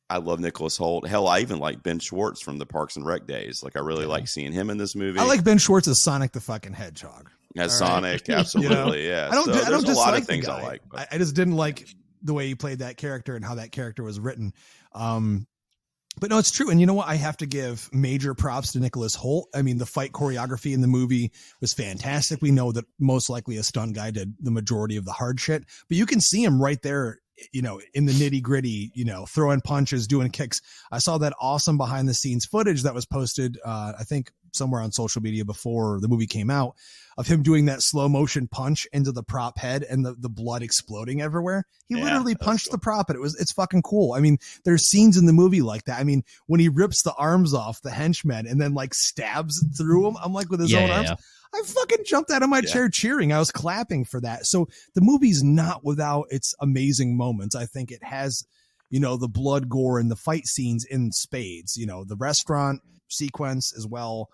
I love Nicholas Hoult. Hell, I even like Ben Schwartz from the Parks and Rec days. Like, I really like seeing him in this movie. I like Ben Schwartz as Sonic the fucking Hedgehog. As Sonic, absolutely, yeah. I don't there's a lot dislike of things the guy. I like. But. I just didn't like the way he played that character and how that character was written. But no, it's true. And you know what? I have to give major props to Nicholas Hoult. I mean, the fight choreography in the movie was fantastic. We know that most likely a stunt guy did the majority of the hard shit, but you can see him right there, you know, in the nitty gritty, you know, throwing punches, doing kicks. I saw that awesome behind the scenes footage that was posted, I think somewhere on social media before the movie came out, of him doing that slow motion punch into the prop head and the blood exploding everywhere. He literally punched the prop and it's fucking cool. I mean, there's scenes in the movie like that. I mean, when he rips the arms off the henchmen and then like stabs through them, I'm like with his own arms. Yeah. I fucking jumped out of my chair cheering. I was clapping for that. So the movie's not without its amazing moments. I think it has, you know, the blood, gore, and the fight scenes in spades. You know, the restaurant sequence as well.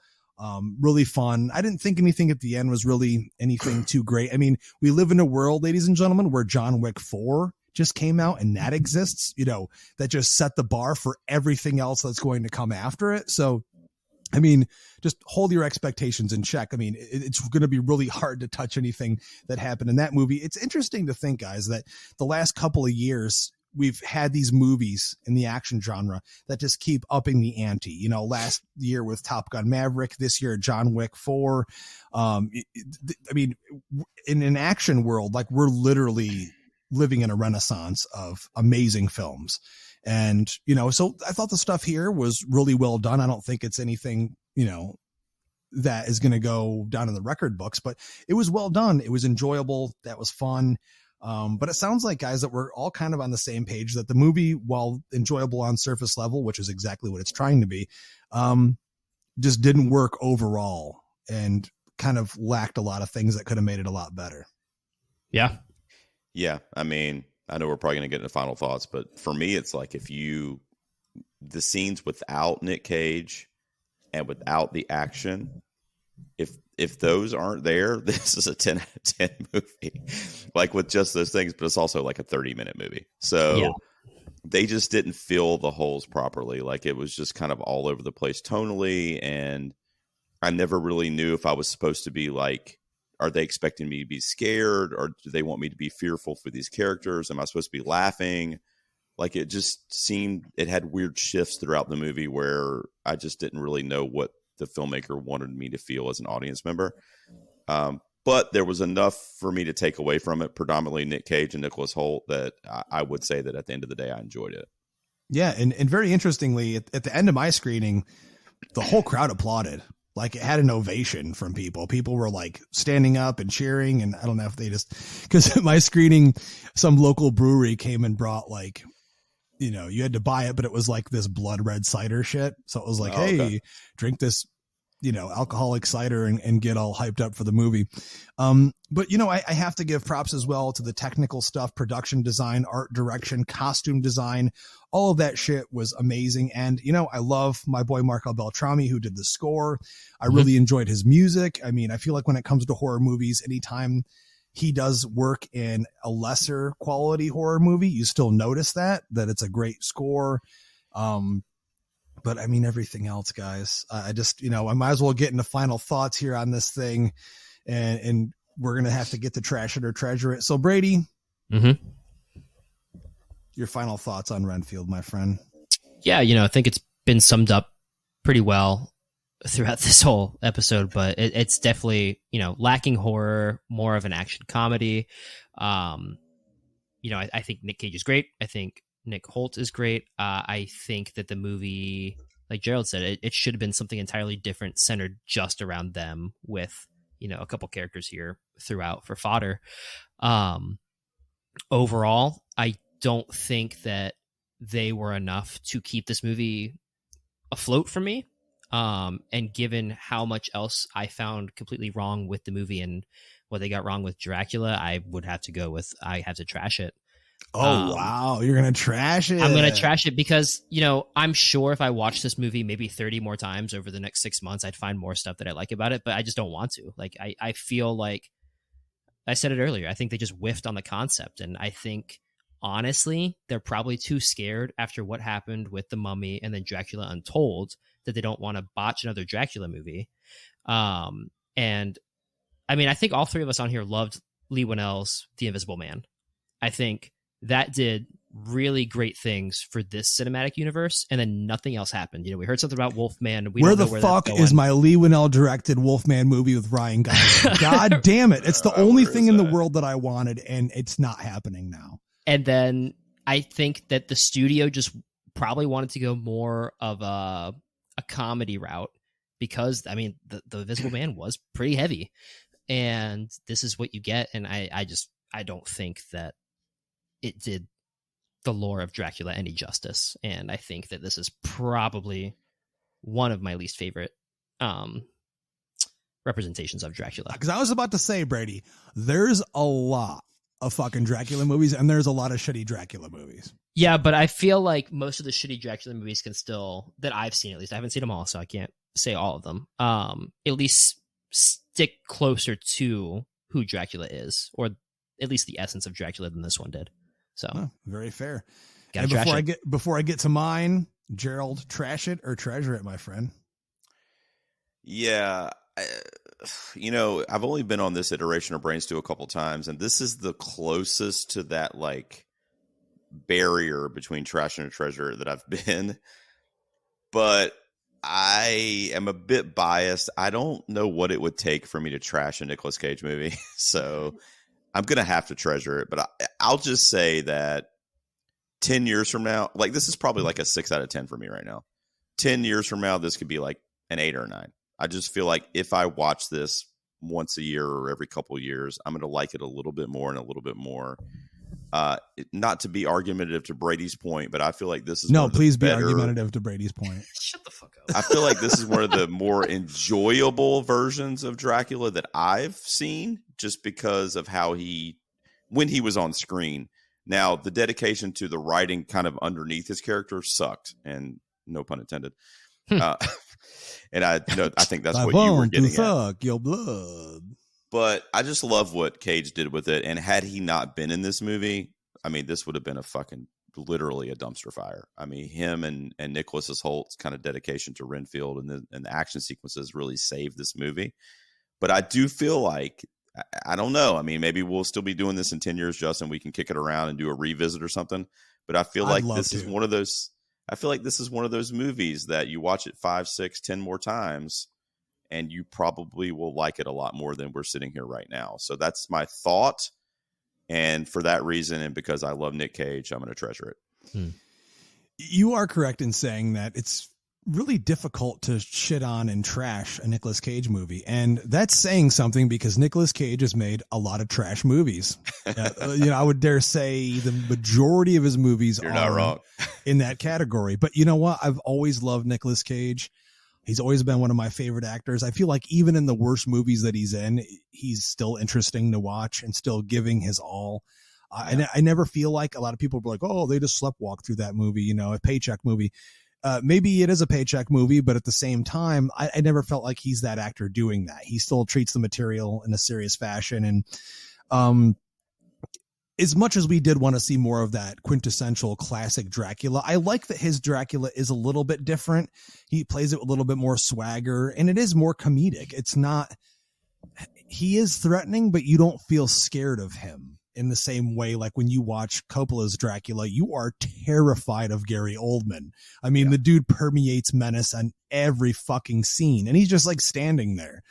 Really fun. I didn't think anything at the end was really anything too great. I mean, we live in a world, ladies and gentlemen, where John Wick 4 just came out and that exists, you know, that just set the bar for everything else that's going to come after it. So, I mean, just hold your expectations in check. I mean, it's going to be really hard to touch anything that happened in that movie. It's interesting to think, guys, that the last couple of years, we've had these movies in the action genre that just keep upping the ante. You know, last year with Top Gun Maverick, this year John Wick 4. I mean, in an action world, like, we're literally living in a renaissance of amazing films. And, you know, so I thought the stuff here was really well done. I don't think it's anything, you know, that is going to go down in the record books, but it was well done. It was enjoyable. That was fun. But it sounds like, guys, that we're all kind of on the same page, that the movie, while enjoyable on surface level, which is exactly what it's trying to be, just didn't work overall and kind of lacked a lot of things that could have made it a lot better. Yeah. Yeah. I mean, I know we're probably going to get into final thoughts, but for me, it's like the scenes without Nick Cage and without the action, if those aren't there, this is a 10 out of 10 movie, like with just those things, but it's also like a 30-minute movie. So they just didn't fill the holes properly. Like, it was just kind of all over the place tonally. And I never really knew if I was supposed to be like, are they expecting me to be scared, or do they want me to be fearful for these characters? Am I supposed to be laughing? Like, it just seemed, it had weird shifts throughout the movie where I just didn't really know what the filmmaker wanted me to feel as an audience member. but there was enough for me to take away from it, predominantly Nick Cage and Nicholas Hoult, that I would say that at the end of the day, I enjoyed it. Yeah. And very interestingly, at the end of my screening, the whole crowd applauded. Like, it had an ovation from people. People were like standing up and cheering. And I don't know if they just, because at my screening, some local brewery came and brought like, you know, you had to buy it, but it was like this blood red cider shit. So it was like, hey, okay, drink this, you know, alcoholic cider and get all hyped up for the movie. But, you know, I have to give props as well to the technical stuff, production design, art direction, costume design. All of that shit was amazing. And, you know, I love my boy Marco Beltrami, who did the score. I really enjoyed his music. I mean, I feel like when it comes to horror movies, anytime he does work in a lesser quality horror movie, you still notice that it's a great score. But I mean, everything else, guys, I just, you know, I might as well get into final thoughts here on this thing, and we're going to have to get to trash it or treasure it. So Brady, your final thoughts on Renfield, my friend. Yeah. You know, I think it's been summed up pretty well throughout this whole episode, but it's definitely, you know, lacking horror, more of an action comedy. You know, I think Nick Cage is great. I think Nick Hoult is great. I think that the movie, like Gerald said, it should have been something entirely different, centered just around them, with, you know, a couple characters here throughout for fodder. Overall, I don't think that they were enough to keep this movie afloat for me. And given how much else I found completely wrong with the movie and what they got wrong with Dracula, I would have to go with, I have to trash it. Oh, wow. You're going to trash it? I'm going to trash it because, you know, I'm sure if I watch this movie maybe 30 more times over the next 6 months, I'd find more stuff that I like about it, but I just don't want to. Like, I feel like, I said it earlier, I think they just whiffed on the concept. And I think, honestly, they're probably too scared after what happened with The Mummy and then Dracula Untold that they don't want to botch another Dracula movie. And I mean, I think all three of us on here loved Leigh Whannell's The Invisible Man. I think that did really great things for this cinematic universe, and then nothing else happened. You know, we heard something about Wolfman. Where the fuck is my Leigh Whannell directed Wolfman movie with Ryan Gosling? God damn it. It's the only thing in the world that I wanted, and it's not happening now. And then I think that the studio just probably wanted to go more of a comedy route, because, I mean, the Invisible Man was pretty heavy, and this is what you get. And I don't think that it did the lore of Dracula any justice. And I think that this is probably one of my least favorite representations of Dracula. Because I was about to say, Brady, there's a lot of fucking Dracula movies, and there's a lot of shitty Dracula movies. Yeah, but I feel like most of the shitty Dracula movies can still, that I've seen at least, I haven't seen them all, so I can't say all of them, at least stick closer to who Dracula is, or at least the essence of Dracula, than this one did. So very fair. And before I get to mine, Gerald, trash it or treasure it, my friend. Yeah. You know, I've only been on this iteration of Brain Stew a couple times, and this is the closest to that, like, barrier between trash and treasure that I've been. But I am a bit biased. I don't know what it would take for me to trash a Nicolas Cage movie. So I'm going to have to treasure it. But I'll just say that 10 years from now, like, this is probably like a 6 out of 10 for me right now. 10 years from now, this could be like an 8 or a 9. I just feel like if I watch this once a year or every couple of years, I'm going to like it a little bit more and a little bit more. Not to be argumentative to Brady's point, but I feel like this is please be argumentative to Brady's point. Shut the fuck up. I feel like this is one of the more enjoyable versions of Dracula that I've seen, just because of how when he was on screen. Now, the dedication to the writing kind of underneath his character sucked, and no pun intended. And I think that's what you were getting at. Suck your blood. But I just love what Cage did with it. And had he not been in this movie, I mean, this would have been literally a dumpster fire. I mean, him and Nicholas Holt's kind of dedication to Renfield and the action sequences really saved this movie. But I do feel like, I don't know. I mean, maybe we'll still be doing this in 10 years, Justin. We can kick it around and do a revisit or something. But I feel like this is one of those. I feel like this is one of those movies that you watch it 5, 6, 10 more times, and you probably will like it a lot more than we're sitting here right now. So that's my thought. And for that reason, and because I love Nick Cage, I'm going to treasure it. You are correct in saying that it's really difficult to shit on and trash a Nicolas Cage movie. And that's saying something, because Nicolas Cage has made a lot of trash movies. I would dare say the majority of his movies You're are not wrong. in that category. But you know what? I've always loved Nicolas Cage. He's always been one of my favorite actors. I feel like even in the worst movies that he's in, he's still interesting to watch and still giving his all. I never feel like, a lot of people are like, oh, they just sleptwalk through that movie, a Paycheck movie. Maybe it is a Paycheck movie, but at the same time, I never felt like he's that actor doing that. He still treats the material in a serious fashion. And as much as we did want to see more of that quintessential classic Dracula, I like that his Dracula is a little bit different. He plays it with a little bit more swagger, and it is more comedic. It's not, he is threatening, but you don't feel scared of him in the same way. Like when you watch Coppola's Dracula, you are terrified of Gary Oldman. I mean, the dude permeates menace on every fucking scene, and he's just like standing there,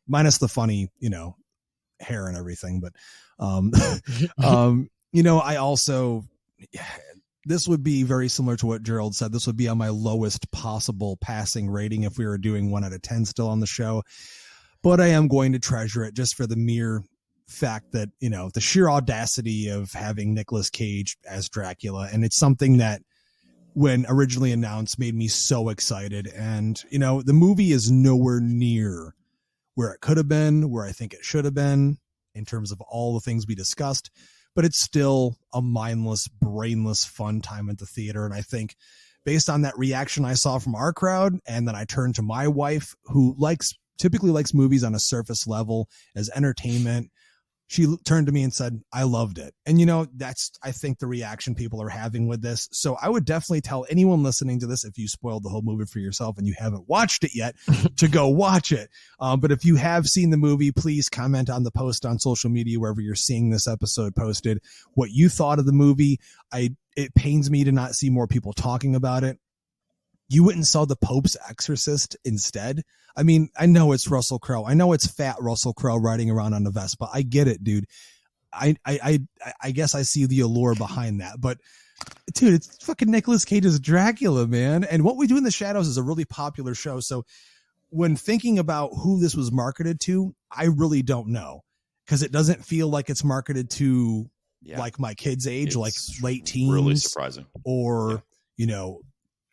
minus the funny, hair and everything. But, I also, this would be very similar to what Gerald said. This would be on my lowest possible passing rating if we were doing 1 out of 10 still on the show, but I am going to treasure it just for the mere fact that, the sheer audacity of having Nicolas Cage as Dracula. And it's something that, when originally announced, made me so excited. And, the movie is nowhere near where it could have been, where I think it should have been in terms of all the things we discussed, but it's still a mindless, brainless, fun time at the theater. And I think based on that reaction I saw from our crowd, and then I turned to my wife, who typically likes movies on a surface level as entertainment, she turned to me and said, I loved it. And, that's, I think, the reaction people are having with this. So I would definitely tell anyone listening to this, if you spoiled the whole movie for yourself and you haven't watched it yet, to go watch it. But if you have seen the movie, please comment on the post on social media, wherever you're seeing this episode posted, what you thought of the movie. It pains me to not see more people talking about it. You went and saw The Pope's Exorcist instead. I mean, I know it's Russell Crowe. I know it's fat Russell Crowe riding around on a Vespa. I get it, dude. I guess I see the allure behind that. But, dude, it's fucking Nicolas Cage's Dracula, man. And What We Do in the Shadows is a really popular show. So when thinking about who this was marketed to, I really don't know, because it doesn't feel like it's marketed to like my kids' age, like late teens. Really surprising. Or,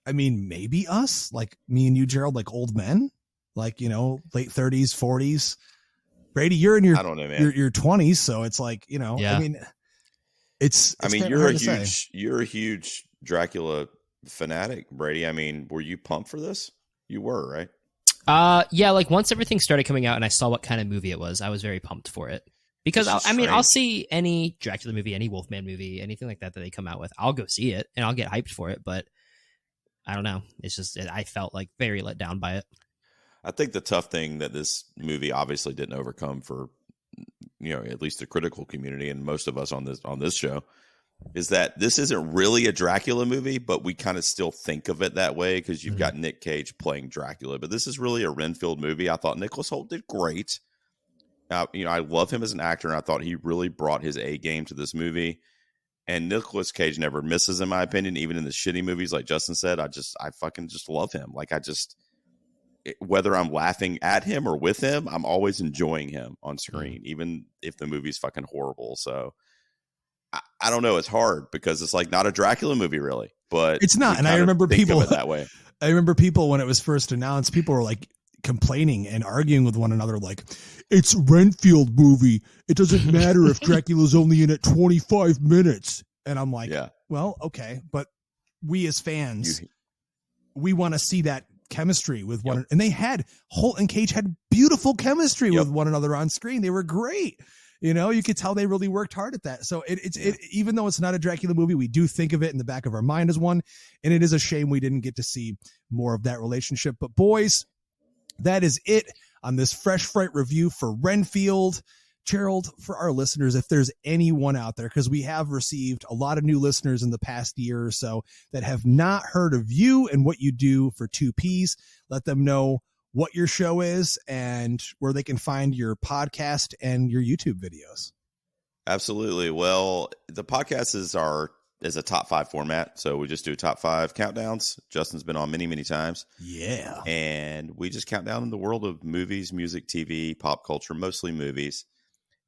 I mean, maybe us, like me and you, Gerald, like old men, like, late 30s, 40s. Brady, you're in your, I don't know, man. your 20s. So it's like, I mean, it's you're a huge Dracula fanatic, Brady. I mean, were you pumped for this? You were, right? Yeah. Like once everything started coming out and I saw what kind of movie it was, I was very pumped for it, because I'll see any Dracula movie, any Wolfman movie, anything like that they come out with. I'll go see it and I'll get hyped for it. But I don't know. It's just, I felt like very let down by it. I think the tough thing that this movie obviously didn't overcome for, at least the critical community and most of us on this show, is that this isn't really a Dracula movie, but we kind of still think of it that way because you've got Nick Cage playing Dracula. But this is really a Renfield movie. I thought Nicholas Hoult did great. I love him as an actor, and I thought he really brought his A game to this movie. And Nicolas Cage never misses, in my opinion, even in the shitty movies. Like Justin said, I fucking just love him. Like whether I'm laughing at him or with him, I'm always enjoying him on screen, even if the movie's fucking horrible. So I don't know. It's hard because it's like not a Dracula movie really, but it's not. And I remember people that way. I remember people when it was first announced, people were like complaining and arguing with one another, like, it's Renfield movie. It doesn't matter if Dracula's only in it 25 minutes. And I'm like, well, okay. But we as fans, we want to see that chemistry with one. And Hoult and Cage had beautiful chemistry with one another on screen. They were great. You could tell they really worked hard at that. So even though it's not a Dracula movie, we do think of it in the back of our mind as one. And it is a shame we didn't get to see more of that relationship. But boys, that is it on this Fresh Fright review for Renfield. Gerald, for our listeners, if there's anyone out there, because we have received a lot of new listeners in the past year or so that have not heard of you and what you do for 2Ps, let them know what your show is and where they can find your podcast and your YouTube videos. Absolutely. Well, the podcast is a top 5 format. So we just do top 5 countdowns. Justin's been on many, many times. Yeah. And we just count down in the world of movies, music, TV, pop culture, mostly movies.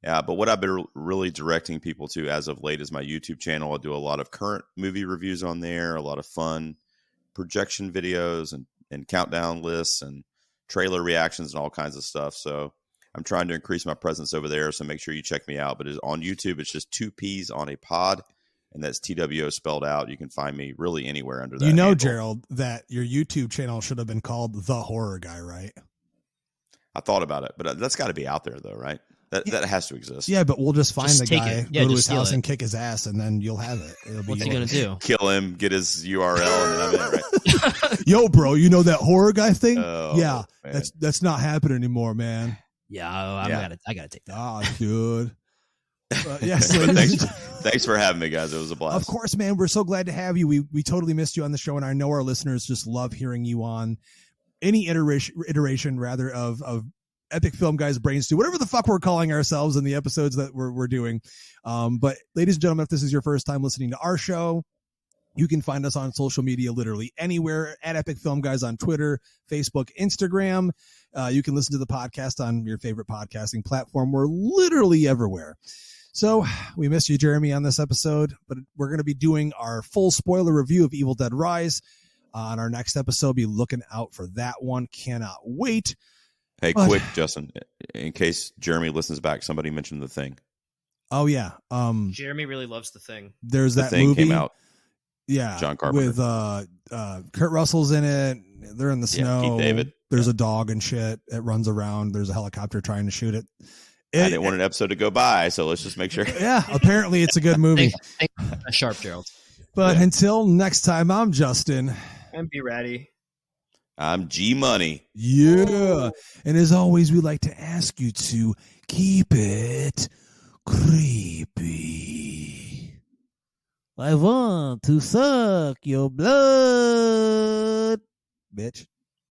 But what I've been really directing people to as of late is my YouTube channel. I do a lot of current movie reviews on there, a lot of fun projection videos and countdown lists and trailer reactions and all kinds of stuff. So I'm trying to increase my presence over there. So make sure you check me out. But on YouTube, it's just 2 P's on a pod. And that's TWO spelled out. You can find me really anywhere under that. You know, handle. Gerald, that your YouTube channel should have been called The Horror Guy, right? I thought about it, but that's got to be out there, though, right? That has to exist. Yeah, but we'll just find Just the take guy, it. Yeah, go to just his house steal it. and kick his ass, and then you'll have it. It'll be What's he yours. gonna do? Kill him, get his URL, and then I'm in, right? Yo, bro, you know that horror guy thing? Oh, yeah, man. that's not happening anymore, man. Yeah, I gotta take that. Ah, dude. Yes, But ladies. thanks for having me, guys. It was a blast. Of course, man. We're so glad to have you. We totally missed you on the show, and I know our listeners just love hearing you on any iteration rather of Epic Film Guys Brain Stew, whatever the fuck we're calling ourselves in the episodes that we're doing. But ladies and gentlemen, if this is your first time listening to our show, you can find us on social media literally anywhere at Epic Film Guys on Twitter, Facebook, Instagram. You can listen to the podcast on your favorite podcasting platform. We're literally everywhere. So we missed you, Jeremy, on this episode, but we're going to be doing our full spoiler review of Evil Dead Rise on our next episode. Be looking out for that one. Cannot wait. Hey, But- quick, Justin, in case Jeremy listens back, somebody mentioned The Thing. Oh yeah. Jeremy really loves the thing. There's The that Thing movie came out. Yeah. John Carpenter. With Kurt Russell's in it. They're in the Yeah, snow. Keith David. There's a dog and shit. It runs around. There's a helicopter trying to shoot it. I didn't want an episode to go by, so let's just make sure. Yeah, apparently it's a good movie. Thanks, sharp, Gerald. But Yeah. until next time, I'm Justin. And be ratty. I'm G Money. Yeah. And as always, we like to ask you to keep it creepy. I want to suck your blood, bitch.